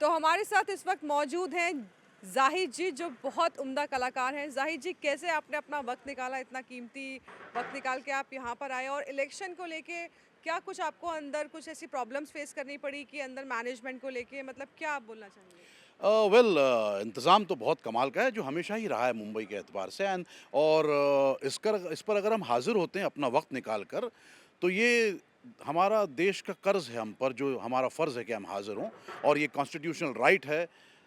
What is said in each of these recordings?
तो हमारे साथ इस वक्त मौजूद हैं ज़ाहिद जी, जो बहुत उम्दा कलाकार हैं। ज़ाहिद जी, कैसे आपने अपना वक्त निकाला, इतना कीमती वक्त निकाल के आप यहाँ पर आए, और इलेक्शन को लेके क्या कुछ आपको अंदर कुछ ऐसी प्रॉब्लम्स फेस करनी पड़ी कि अंदर मैनेजमेंट को लेके, मतलब क्या आप बोलना चाहेंगे? इंतज़ाम तो बहुत कमाल का है जो हमेशा ही रहा है मुंबई के एतबार से एंड और इस पर अगर हम हाज़िर होते हैं अपना वक्त निकाल कर, तो ये हमारा देश का कर्ज़ है हम पर, जो हमारा फ़र्ज़ है कि हम हाज़िर हों और ये कॉन्स्टिट्यूशनल राइट है,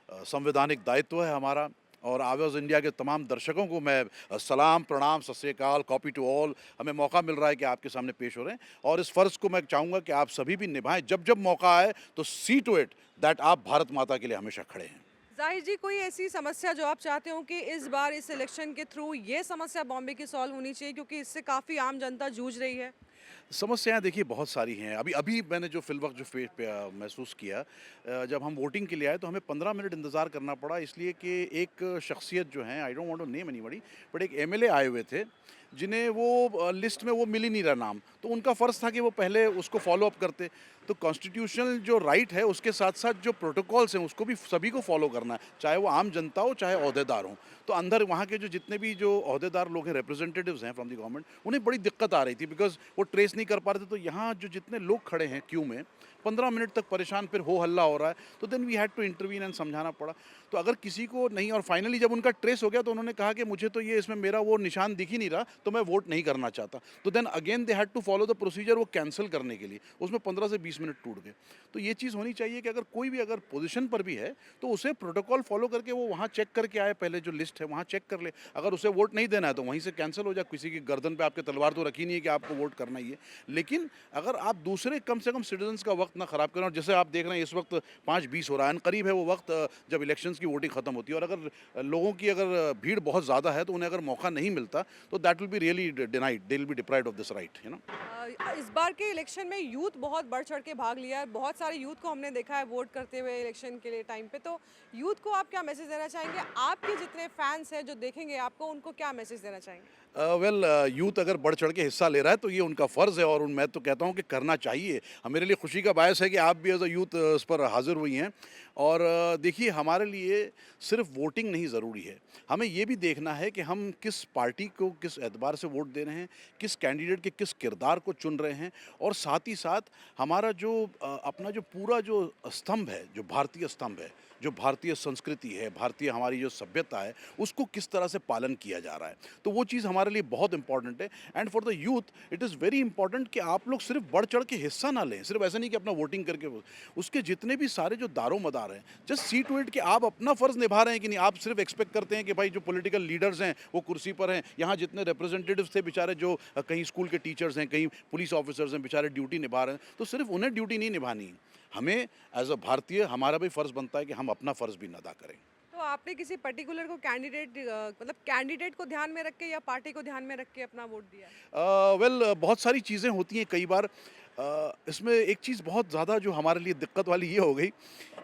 संवैधानिक दायित्व है हमारा। और आवाज़ इंडिया के तमाम दर्शकों को मैं सलाम, प्रणाम, सत श्री अकाल, कॉपी टू ऑल। हमें मौका मिल रहा है कि आपके सामने पेश हो रहे हैं और इस फ़र्ज़ को मैं चाहूँगा कि आप सभी भी निभाएँ। जब-जब मौका आए तो सी टू इट दैट आप भारत माता के लिए हमेशा खड़े हैं। ज़ाहिद जी, कोई ऐसी समस्या जो आप चाहते हो कि इस बार इस इलेक्शन के थ्रू ये समस्या बॉम्बे की सॉल्व होनी चाहिए, क्योंकि इससे काफ़ी आम जनता जूझ रही है? समस्याएँ देखिए बहुत सारी हैं। अभी अभी मैंने जो फ़िलवक़्त जो महसूस किया, जब हम वोटिंग के लिए आए तो हमें 15 मिनट इंतज़ार करना पड़ा, इसलिए कि एक शख़्सियत जो हैं, I don't want to name anybody, but एक एमएलए आए हुए थे, जिन्हें वो लिस्ट में वो मिल ही नहीं रहा नाम। तो उनका फ़र्ज़ था कि वो पहले उसको फ़ॉलो अप करते। तो कॉन्स्टिट्यूशनल जो राइट है उसके साथ-साथ जो प्रोटोकॉल्स हैं उसको भी सभी को फ़ॉलो करना है, चाहे वो आम जनता हो, चाहे ओहदेदार हों। तो अंदर वहाँ के जो जितने भी जो ओहदेदार लोग हैं, रिप्रेजेंटेटिव्स हैं फ्रॉम द गवर्नमेंट, उन्हें बड़ी दिक्कत आ रही थी बिकॉज़ वो ट्रेस नहीं कर पा रहे थे। तो यहाँ जो जितने लोग खड़े हैं क्यू में, 15 मिनट तक परेशान, फिर हो हल्ला हो रहा है, तो then we had to intervene and समझाना पड़ा। तो अगर किसी को नहीं, और फाइनली जब उनका ट्रेस हो गया तो उन्होंने कहा कि मुझे तो ये इसमें मेरा वो निशान दिख ही नहीं रहा, तो मैं वोट नहीं करना चाहता। तो then again they had to follow the procedure वो कैंसल करने के लिए। उसमें 15 से 20 मिनट टूट गए। तो ये चीज़ होनी चाहिए कि अगर कोई भी अगर पोज़ीशन पर भी है, तो उसे प्रोटोकॉल फ़ॉलो करके वो वहाँ चेक करके आए, पहले जो लिस्ट है वहाँ चेक कर ले। अगर उसे वोट नहीं देना है तो वहीं से कैंसल हो जाए। किसी की गर्दन पे आपके तलवार तो रखी नहीं है कि आपको वोट करना ही है। लेकिन अगर आप दूसरे कम से कम सिटीज़न्स का वक़्त ना ख़राब करें, और जैसे आप देख रहे हैं इस वक़्त 5:20 हो रहा है, करीब है वो वक़्त जब इलेक्शंस की वोटिंग ख़त्म होती है, और अगर लोगों की अगर भीड़ बहुत ज़्यादा है तो उन्हें अगर मौका नहीं मिलता, तो that will be really denied, they will be deprived of this right, you know. इस बार के इलेक्शन में यूथ बहुत बढ़ चढ़ के भाग लिया है। बहुत सारे यूथ को हमने देखा है वोट करते हुए इलेक्शन के लिए टाइम पे। तो यूथ को आप क्या मैसेज देना चाहेंगे? आपके जितने फैंस हैं जो देखेंगे आपको, उनको क्या मैसेज देना चाहेंगे? यूथ अगर बढ़ चढ़ के हिस्सा ले रहा है तो ये उनका फ़र्ज़ है, और मैं तो कहता हूँ कि करना चाहिए। मेरे लिए खुशी का बायस है कि आप भी एज़ अ यूथ इस पर हाज़िर हुई हैं। और देखिए, हमारे लिए सिर्फ़ वोटिंग नहीं ज़रूरी है, हमें ये भी देखना है कि हम किस पार्टी को किस एतबार से वोट दे रहे हैं, किस कैंडिडेट के किस किरदार को चुन रहे हैं, और साथ ही साथ हमारा जो अपना जो पूरा जो स्तंभ है, जो भारतीय स्तंभ है, जो भारतीय संस्कृति है, भारतीय हमारी जो सभ्यता है, उसको किस तरह से पालन किया जा रहा है। तो वो चीज़ हमारे लिए बहुत इंपॉर्टेंट है। And for the youth it is very important कि आप लोग सिर्फ बढ़ चढ़ के हिस्सा ना लें। सिर्फ ऐसा नहीं कि अपना वोटिंग करके उसके जितने भी सारे जो दारोमदार हैं, जस्ट सी टू इट कि आप अपना फ़र्ज़ निभा रहे हैं कि नहीं। आप सिर्फ एक्सपेक्ट करते हैं कि भाई जो पॉलिटिकल लीडर्स हैं वो कुर्सी पर हैं। यहाँ जितने रिप्रेजेंटेटिव्स थे बेचारे, जो कहीं स्कूल के टीचर्स हैं, कहीं पुलिस ऑफिसर्स हैं, बेचारे ड्यूटी निभा रहे हैं, तो सिर्फ उन्हें ड्यूटी नहीं निभानी है। हमें एज़ अ भारतीय हमारा भी फ़र्ज़ बनता है कि हम अपना फ़र्ज़ भी अदा करें। तो आपने किसी पर्टिकुलर को कैंडिडेट, मतलब कैंडिडेट को ध्यान में रख के या पार्टी को ध्यान में रख के अपना वोट दिया है? बहुत सारी चीज़ें होती हैं कई बार। इसमें एक चीज़ बहुत ज़्यादा जो हमारे लिए दिक्कत वाली ये हो गई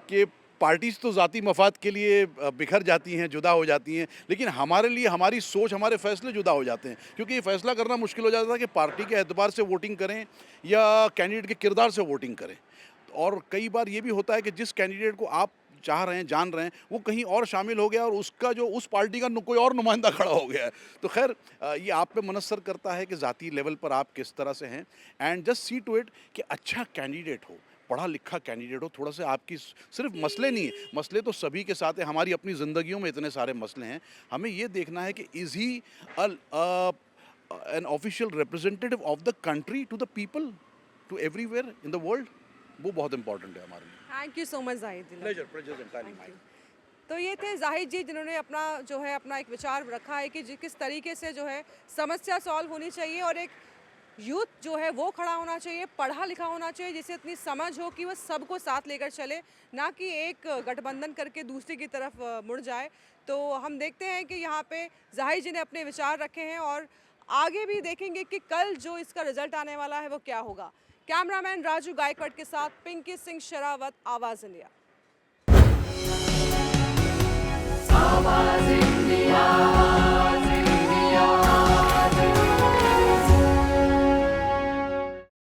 कि पार्टीज़ तो ज़ाती मफ़ाद के लिए बिखर जाती हैं, जुदा हो जाती हैं, लेकिन हमारे लिए हमारी सोच, हमारे फ़ैसले जुदा हो जाते हैं। क्योंकि ये फ़ैसला करना मुश्किल हो जाता है कि पार्टी के एतबार से वोटिंग करें या कैंडिडेट के किरदार से वोटिंग करें। और कई बार ये भी होता है कि जिस कैंडिडेट को आप चाह रहे हैं, जान रहे हैं, वो कहीं और शामिल हो गया और उसका जो उस पार्टी का कोई और नुमाइंदा खड़ा हो गया है। तो खैर, ये आप पे मुनस्सर करता है कि ज़ाती लेवल पर आप किस तरह से हैं। And just see to it कि अच्छा कैंडिडेट हो, पढ़ा लिखा कैंडिडेट हो, थोड़ा सा आपकी सिर्फ मसले नहीं है, मसले तो सभी के साथ हैं। हमारी अपनी ज़िंदगियों में इतने सारे मसले हैं। हमें ये देखना है कि is he an official representative of the country to the people, to everywhere in the world. वो बहुत इंपॉर्टेंट है हमारे लिए। Thank you so much Zahid ji. Pleasure, pleasure entirely thank you. Mine. तो ये थे ज़ाहिद जी, जिन्होंने अपना जो है अपना एक विचार रखा है कि किस तरीके से जो है समस्या सॉल्व होनी चाहिए, और एक यूथ जो है वो खड़ा होना चाहिए, पढ़ा लिखा होना चाहिए, जिसे इतनी समझ हो कि वो सबको साथ लेकर चले, ना कि एक गठबंधन करके दूसरी की तरफ मुड़ जाए। तो हम देखते हैं कि यहाँ पे ज़ाहिद जी ने अपने विचार रखे हैं, और आगे भी देखेंगे कि कल जो इसका रिजल्ट आने वाला है वो क्या होगा। कैमरामैन राजू गायकवाड के साथ पिंकी सिंह शेरावत, आवाज़ इंडिया। आवाज इंडिया।